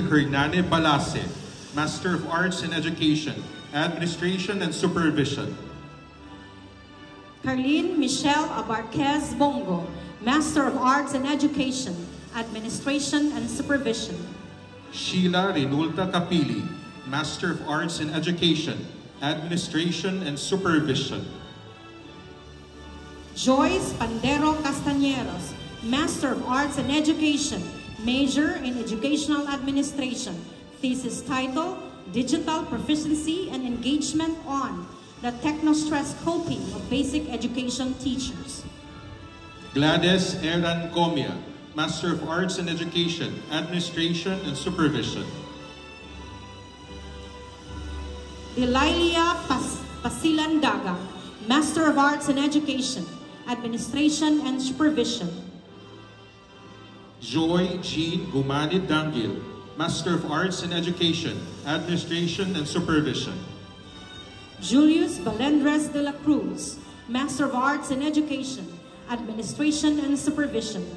Hernane Balase, Master of Arts in Education, Administration and Supervision. Carlene Michelle Abarquez Bongo, Master of Arts in Education, Administration and Supervision. Sheila Renulta Capili, Master of Arts in Education, Administration and Supervision. Joyce Pandero Castañeros, Master of Arts in Education, Major in Educational Administration, thesis title, Digital Proficiency and Engagement on the Techno-Stress Coping of Basic Education Teachers. Gladys Eran Comia, Master of Arts in Education, Administration and Supervision. Delilia Pasilan Daga, Master of Arts in Education, Administration and Supervision. Joy Jean Gumanid Dangil, Master of Arts in Education, Administration and Supervision. Julius Balendres de la Cruz, Master of Arts in Education, Administration and Supervision.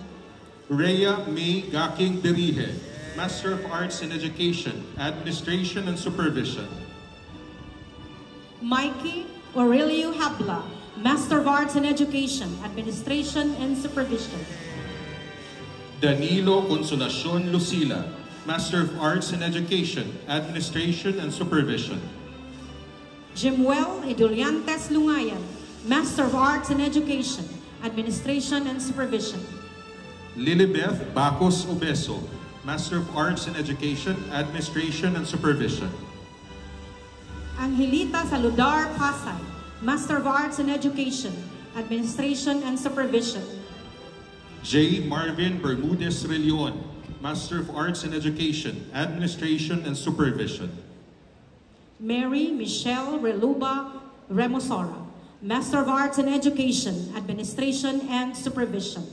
Rhea May Gaking Berihe, Master of Arts in Education, Administration and Supervision. Mikey Aurelio Habla, Master of Arts in Education, Administration and Supervision. Danilo Consolacion Lucila, Master of Arts in Education, Administration and Supervision. Jimuel Eduliantes Lungayan, Master of Arts in Education, Administration and Supervision. Lilibeth Bacos Obeso, Master of Arts in Education, Administration and Supervision. Angelita Saludar Pasay, Master of Arts in Education, Administration and Supervision. J. Marvin Bermudez Relion, Master of Arts in Education, Administration and Supervision. Mary Michelle Reluba Remosora, Master of Arts in Education, Administration and Supervision.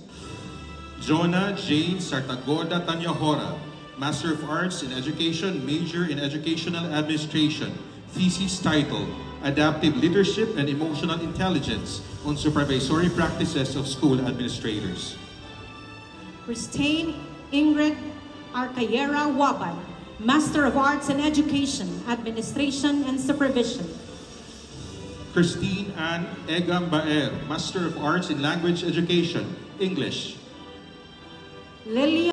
Jonah Jane Sartagoda Tanyahora, Master of Arts in Education, Major in Educational Administration, thesis title, Adaptive Leadership and Emotional Intelligence on Supervisory Practices of School Administrators. Christine Ingrid Arcayera Wabay, Master of Arts in Education, Administration and Supervision. Christine Ann Egam Baer, Master of Arts in Language Education, English. Lilia